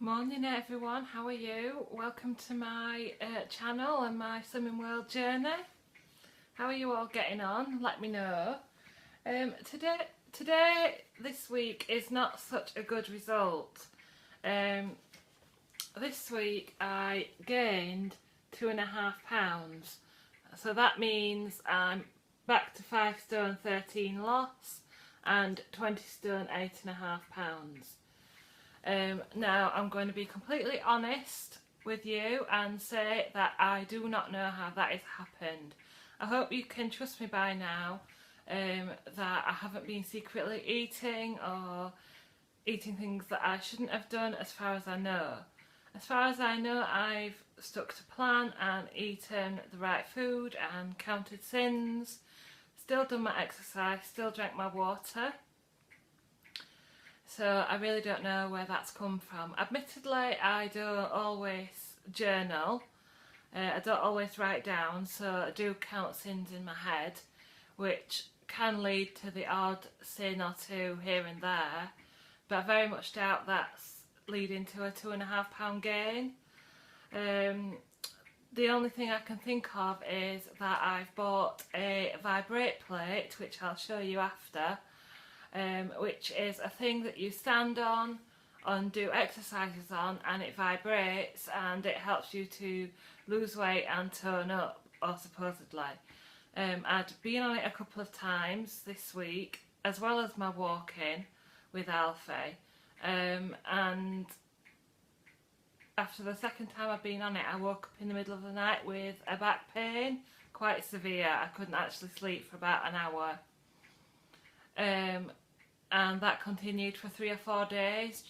Morning everyone, how are you? Welcome to my channel and my swimming world journey. How are you all getting on? Let me know. This week is not such a good result. This week I gained 2.5 pounds. So that means I'm back to 5 stone 13 loss and 20 stone 8.5 pounds. Now I'm going to be completely honest with you and say that I do not know how that has happened. I hope you can trust me by now that I haven't been secretly eating or eating things that I shouldn't have done as far as I know. As far as I know, I've stuck to plan and eaten the right food and counted sins, still done my exercise, still drank my water. So I really don't know where that's come from. Admittedly, I don't always journal. I don't always write down, so I do count sins in my head, which can lead to the odd sin or two here and there. But I very much doubt that's leading to a 2.5 pound gain. The only thing I can think of is that I've bought a Vibrate plate, which I'll show you after. Which is a thing that you stand on and do exercises on, and it vibrates and it helps you to lose weight and tone up, or supposedly. I'd been on it a couple of times this week, as well as my walking with Alfie, and after the second time I've been on it, I woke up in the middle of the night with a back pain, quite severe. I couldn't actually sleep for about an hour. And that continued for 3 or 4 days,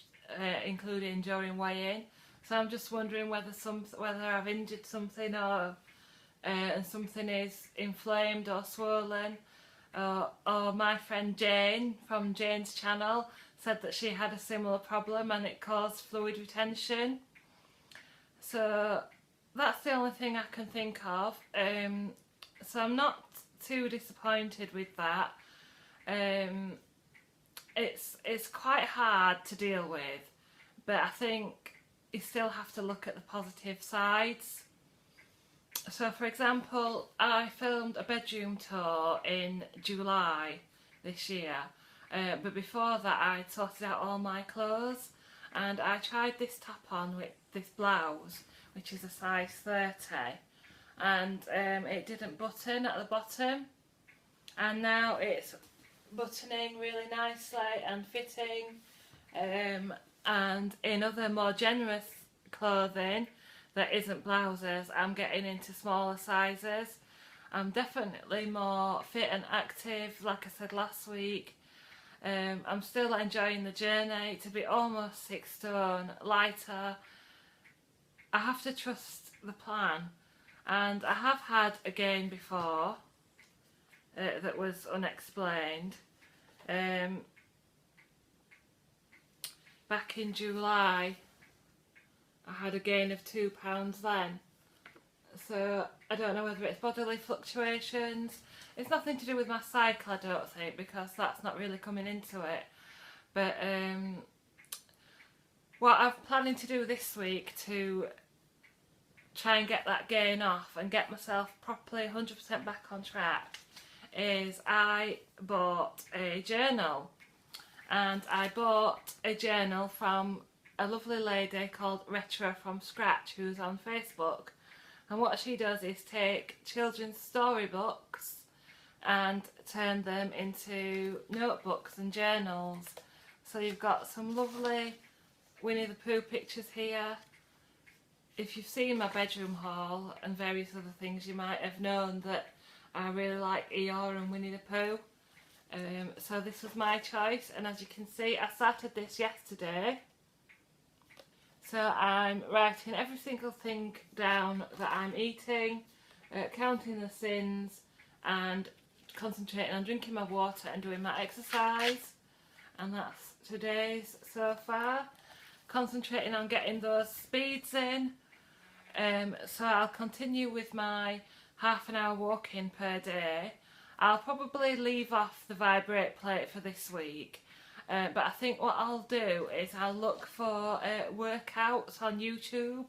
including during weigh-in. So I'm just wondering whether I've injured something, or and something is inflamed or swollen. Or my friend Jane from Jane's channel said that she had a similar problem and it caused fluid retention. So that's the only thing I can think of. So I'm not too disappointed with that. It's quite hard to deal with, but I think you still have to look at the positive sides. So for example, I filmed a bedroom tour in July this year, but before that I'd sorted out all my clothes, and I tried this top on with this blouse, which is a size 30, and it didn't button at the bottom, and now it's buttoning really nicely and fitting, and in other more generous clothing that isn't blouses, I'm getting into smaller sizes. I'm definitely more fit and active, like I said last week. I'm still enjoying the journey. To be almost 6 stone lighter, I have to trust the plan, and I have had a gain before that was unexplained. Back in July I had a gain of 2 pounds then, so I don't know whether it's bodily fluctuations. It's nothing to do with my cycle, I don't think, because that's not really coming into it. But what I'm planning to do this week to try and get that gain off and get myself properly 100% back on track is I bought a journal, and I bought a journal from a lovely lady called Retro from Scratch, who's on Facebook, and what she does is take children's storybooks and turn them into notebooks and journals. So you've got some lovely Winnie the Pooh pictures here. If you've seen my bedroom haul and various other things, you might have known that I really like Eeyore and Winnie the Pooh. So this was my choice, and as you can see, I started this yesterday. So I'm writing every single thing down that I'm eating, counting the sins, and concentrating on drinking my water and doing my exercise. And that's today's so far. Concentrating on getting those speeds in. So I'll continue with my half an hour walking per day. I'll probably leave off the Vibrate plate for this week, But I think what I'll do is I'll look for workouts on YouTube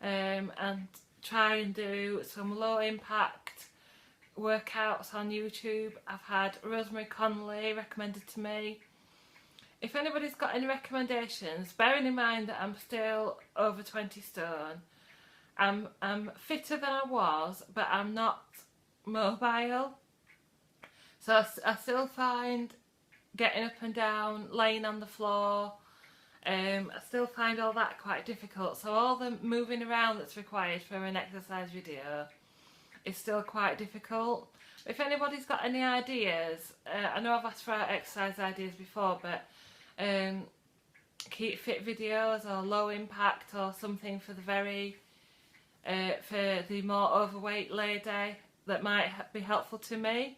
and try and do some low impact workouts on YouTube. I've had Rosemary Connolly recommended to me. If anybody's got any recommendations, bearing in mind that I'm still over 20 stone, I'm fitter than I was, but I'm not mobile. So I still find getting up and down, laying on the floor, I still find all that quite difficult. So all the moving around that's required for an exercise video is still quite difficult. If anybody's got any ideas, I know I've asked for exercise ideas before, but keep fit videos or low impact or something for the more overweight lady that might be helpful to me,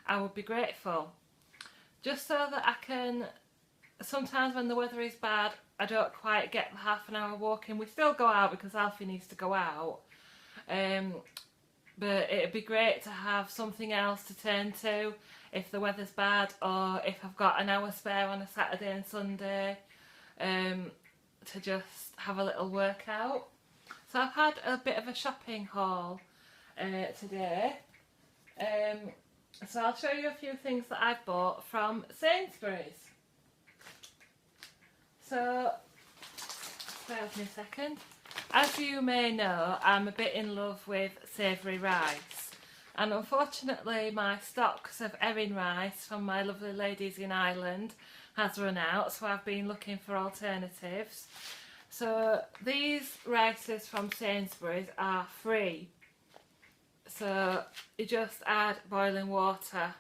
I would be grateful. Just so that I can, sometimes when the weather is bad, I don't quite get the half an hour walking. We still go out because Alfie needs to go out. But it'd be great to have something else to turn to if the weather's bad, or if I've got an hour spare on a Saturday and Sunday to just have a little workout. So I've had a bit of a shopping haul today. So I'll show you a few things that I've bought from Sainsbury's. So, bear with me a second. As you may know, I'm a bit in love with savoury rice, and unfortunately my stocks of Erin rice from my lovely ladies in Ireland has run out, so I've been looking for alternatives. So these rices from Sainsbury's are free, so you just add boiling water.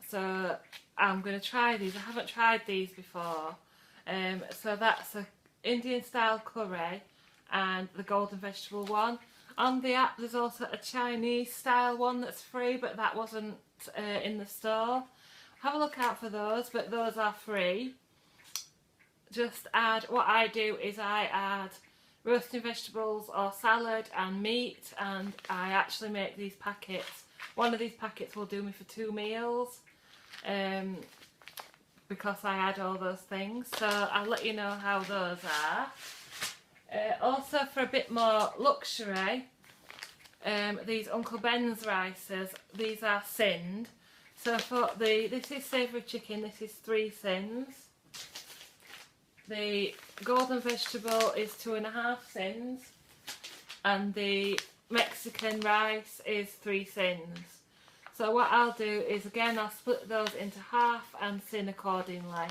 So I'm going to try these. I haven't tried these before. So that's a Indian style curry and the golden vegetable one. On the app there's also a Chinese style one that's free, but that wasn't in the store. Have a look out for those, but those are free. Just add, what I do is I add roasting vegetables or salad and meat, and I actually make these packets. One of these packets will do me for 2 meals. Because I add all those things, so I'll let you know how those are. Also, for a bit more luxury, these Uncle Ben's rices, these are sinned. So for this is savoury chicken, this is 3 sins. The golden vegetable is 2.5 sins, and the Mexican rice is 3 sins. So what I'll do is, again, I'll split those into half and sin accordingly.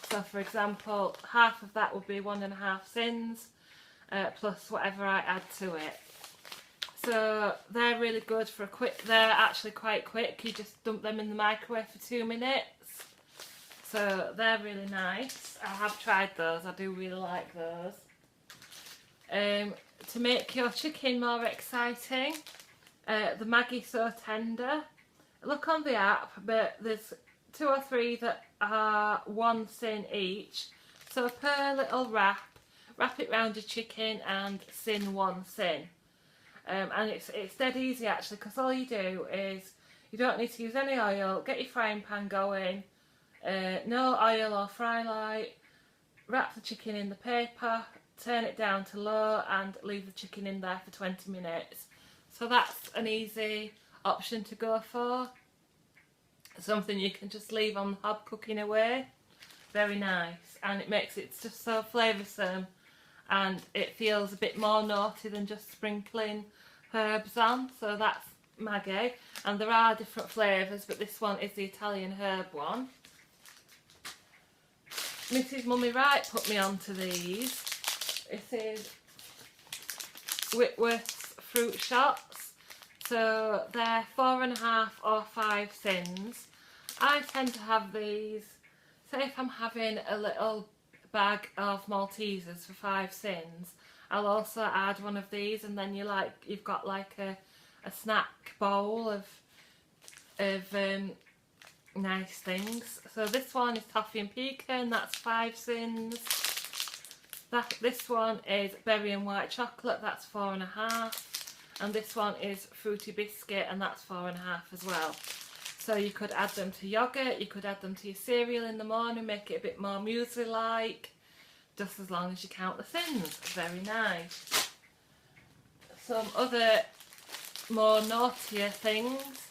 So for example, half of that would be 1.5 sins, plus whatever I add to it. So they're really good for a quick, they're actually quite quick, you just dump them in the microwave for 2 minutes. So they're really nice. I have tried those, I do really like those. To make your chicken more exciting, the Maggi So Tender. Look on the app, but there's 2 or 3 that are 1 sin each. So per little wrap it round your chicken and sin 1 sin. And it's dead easy actually, because all you do is, you don't need to use any oil, get your frying pan going, no oil or fry light, wrap the chicken in the paper, turn it down to low and leave the chicken in there for 20 minutes. So that's an easy option to go for. Something you can just leave on the hob cooking away. Very nice, and it makes it just so flavoursome, and it feels a bit more naughty than just sprinkling herbs on. So that's Maggi, and there are different flavours, but this one is the Italian herb one. Mrs Mummy Wright put me onto these. This is Whitworth's fruit shots. So they're 4.5 or 5 sins. I tend to have these, say if I'm having a little bag of Maltesers for 5 sins, I'll also add one of these, and then you've got like a snack bowl of nice things. So this one is toffee and pecan, that's 5 sins. This one is berry and white chocolate, that's 4.5. And this one is fruity biscuit, and that's 4.5 as well. So you could add them to yoghurt, you could add them to your cereal in the morning, make it a bit more muesli-like, just as long as you count the thins. Very nice. Some other more naughtier things.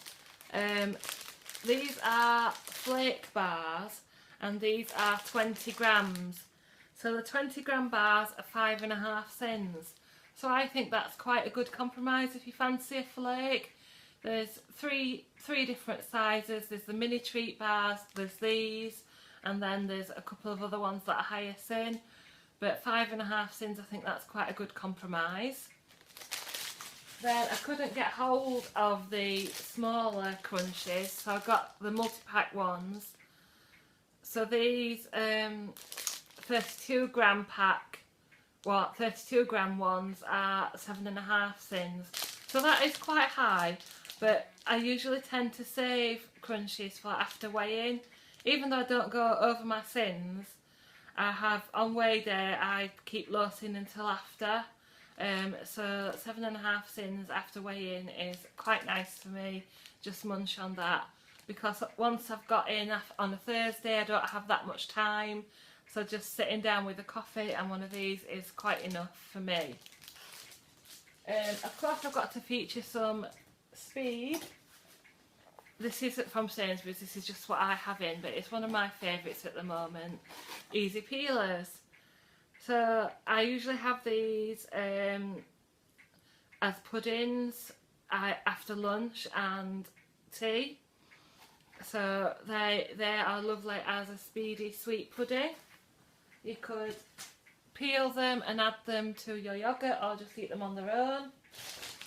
These are flake bars, and these are 20 grams. So the 20 gram bars are 5.5 cents. So I think that's quite a good compromise if you fancy a flake. There's three different sizes. There's the mini treat bars, there's these, and then there's a couple of other ones that are higher sin. But 5.5 cents, I think that's quite a good compromise. Then I couldn't get hold of the smaller crunchies, so I got the multi-pack ones. So these 32 gram pack, 32 gram ones are 7.5 cents. So that is quite high, but I usually tend to save crunchies for after weighing. Even though I don't go over my sins, I have on weigh day I keep low sin until after. So 7.5 cents after weigh-in is quite nice for me. Just munch on that, because once I've got in on a Thursday I don't have that much time, so just sitting down with a coffee and one of these is quite enough for me. Of course I've got to feature some Speed. This isn't from Sainsbury's, this is just what I have in, but it's one of my favourites at the moment. Easy peelers. So I usually have these as puddings after lunch and tea. So they are lovely as a speedy sweet pudding. You could peel them and add them to your yoghurt, or just eat them on their own.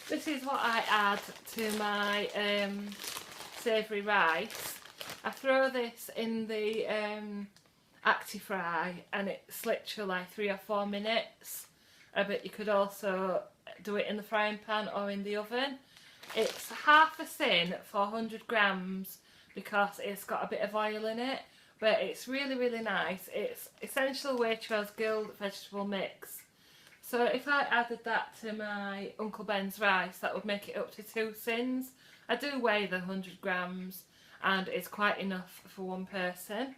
This is what I add to my savoury rice. I throw this in the Actifry, and it's literally 3 or 4 minutes. But you could also do it in the frying pan or in the oven. It's half a sin for 100 grams because it's got a bit of oil in it, but it's really, really nice. It's essential Waitrose Guild vegetable mix. So if I added that to my Uncle Ben's rice, that would make it up to 2 sins. I do weigh the 100 grams and it's quite enough for one person.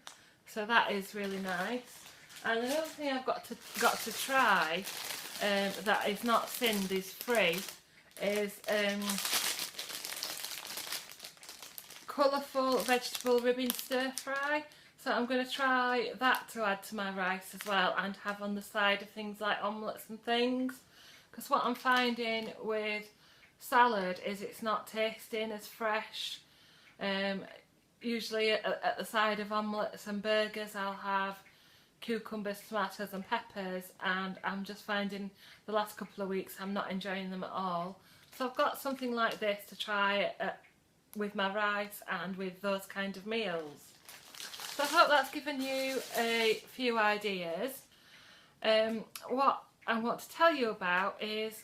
So that is really nice. And another thing I've got to try that is not sinned, is free, is colourful vegetable ribbon stir fry. So I'm going to try that to add to my rice as well, and have on the side of things like omelettes and things. Because what I'm finding with salad is it's not tasting as fresh. Usually at the side of omelettes and burgers I'll have cucumbers, tomatoes and peppers, and I'm just finding the last couple of weeks I'm not enjoying them at all. So I've got something like this to try with my rice and with those kind of meals. So I hope that's given you a few ideas. What I want to tell you about is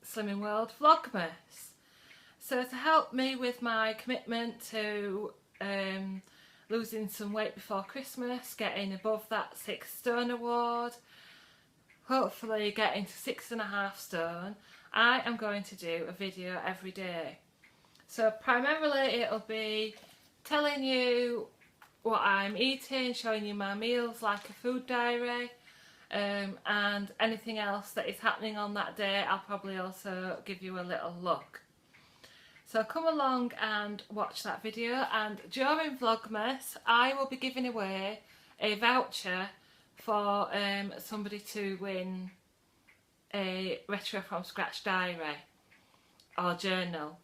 Slimming World Vlogmas. So to help me with my commitment to losing some weight before Christmas, getting above that 6 stone award, hopefully getting to 6.5 stone, I am going to do a video every day. So primarily it'll be telling you what I'm eating, showing you my meals like a food diary, and anything else that is happening on that day I'll probably also give you a little look. So come along and watch that video, and during Vlogmas I will be giving away a voucher for somebody to win a Retro from Scratch diary or journal.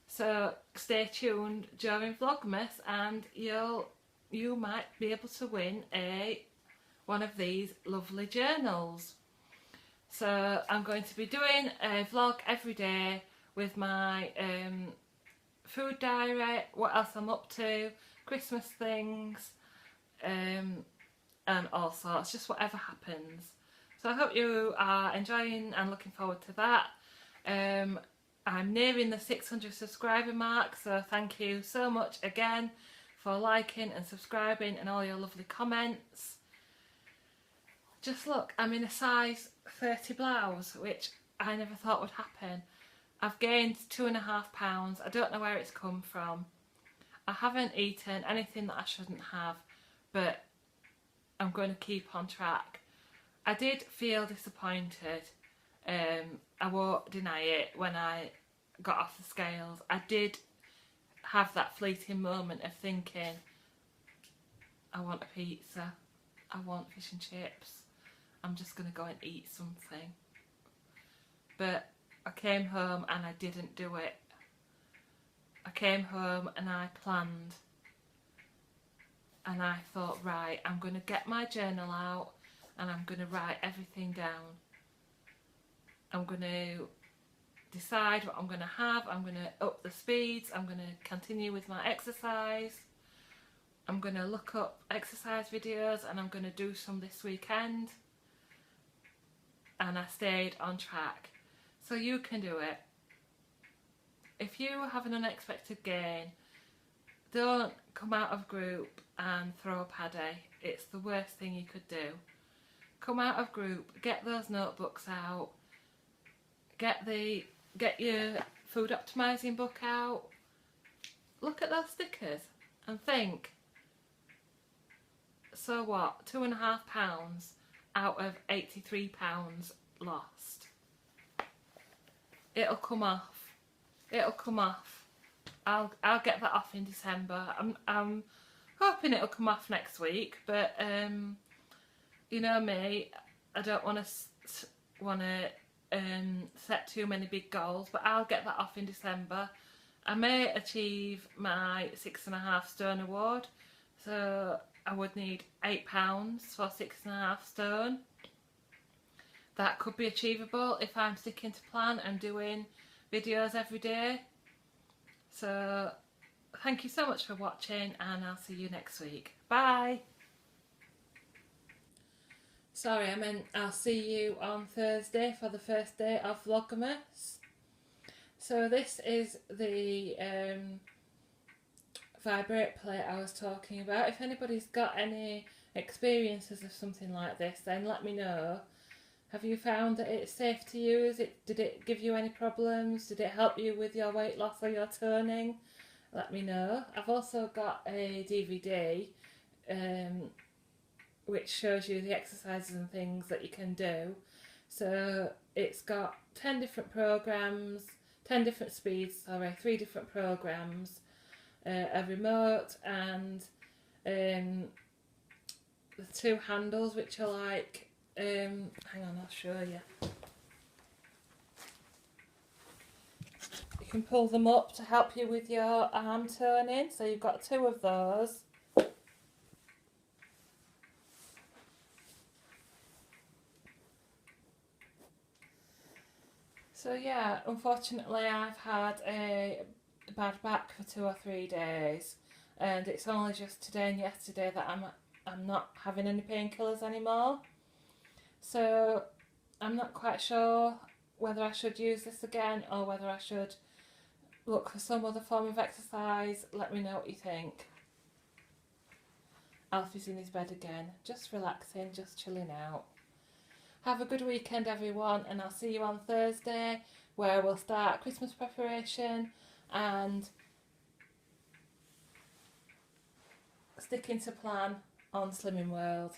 So stay tuned during Vlogmas and you might be able to win one of these lovely journals. So I'm going to be doing a vlog every day with my food diary, what else I'm up to, Christmas things, and all sorts, just whatever happens. So I hope you are enjoying and looking forward to that. I'm nearing the 600 subscriber mark, so thank you so much again for liking and subscribing and all your lovely comments. Just look, I'm in a size 30 blouse, which I never thought would happen. I've gained 2.5 pounds. I don't know where it's come from. I haven't eaten anything that I shouldn't have, but I'm going to keep on track. I did feel disappointed. I won't deny it. When I got off the scales, I did have that fleeting moment of thinking, I want a pizza, I want fish and chips, I'm just going to go and eat something. But I came home and I didn't do it. I came home and I planned, and I thought, right, I'm going to get my journal out and I'm going to write everything down. I'm going to decide what I'm going to have. I'm going to up the speeds. I'm going to continue with my exercise. I'm going to look up exercise videos and I'm going to do some this weekend. And I stayed on track. So you can do it. If you have an unexpected gain, don't come out of group and throw a paddy. It's the worst thing you could do. Come out of group, get those notebooks out, get your food optimising book out, look at those stickers and think, so what, £2.5 out of £83 lost. It'll come off. It'll come off. I'll get that off in December. I'm hoping it'll come off next week, but you know me, I don't want to set too many big goals, but I'll get that off in December. I may achieve my 6.5 stone award, so I would need £8 for 6.5 stone. That could be achievable if I'm sticking to plan and doing videos every day. So thank you so much for watching, and I'll see you next week. Bye! Sorry, I meant I'll see you on Thursday for the first day of Vlogmas. So this is the Vibrate plate I was talking about. If anybody's got any experiences of something like this, then let me know. Have you found that it's safe to use? Did it give you any problems? Did it help you with your weight loss or your toning? Let me know. I've also got a DVD which shows you the exercises and things that you can do. So it's got 10 different programs, 10 different speeds, 3 different programs, a remote, and the 2 handles which are like, hang on, I'll show you. You can pull them up to help you with your arm toning, so you've got 2 of those. So yeah, unfortunately I've had a bad back for 2 or 3 days, and it's only just today and yesterday that I'm not having any painkillers anymore. So I'm not quite sure whether I should use this again or whether I should look for some other form of exercise. Let me know what you think. Alfie's in his bed again, just relaxing, just chilling out. Have a good weekend everyone, and I'll see you on Thursday where we'll start Christmas preparation and sticking to plan on Slimming World.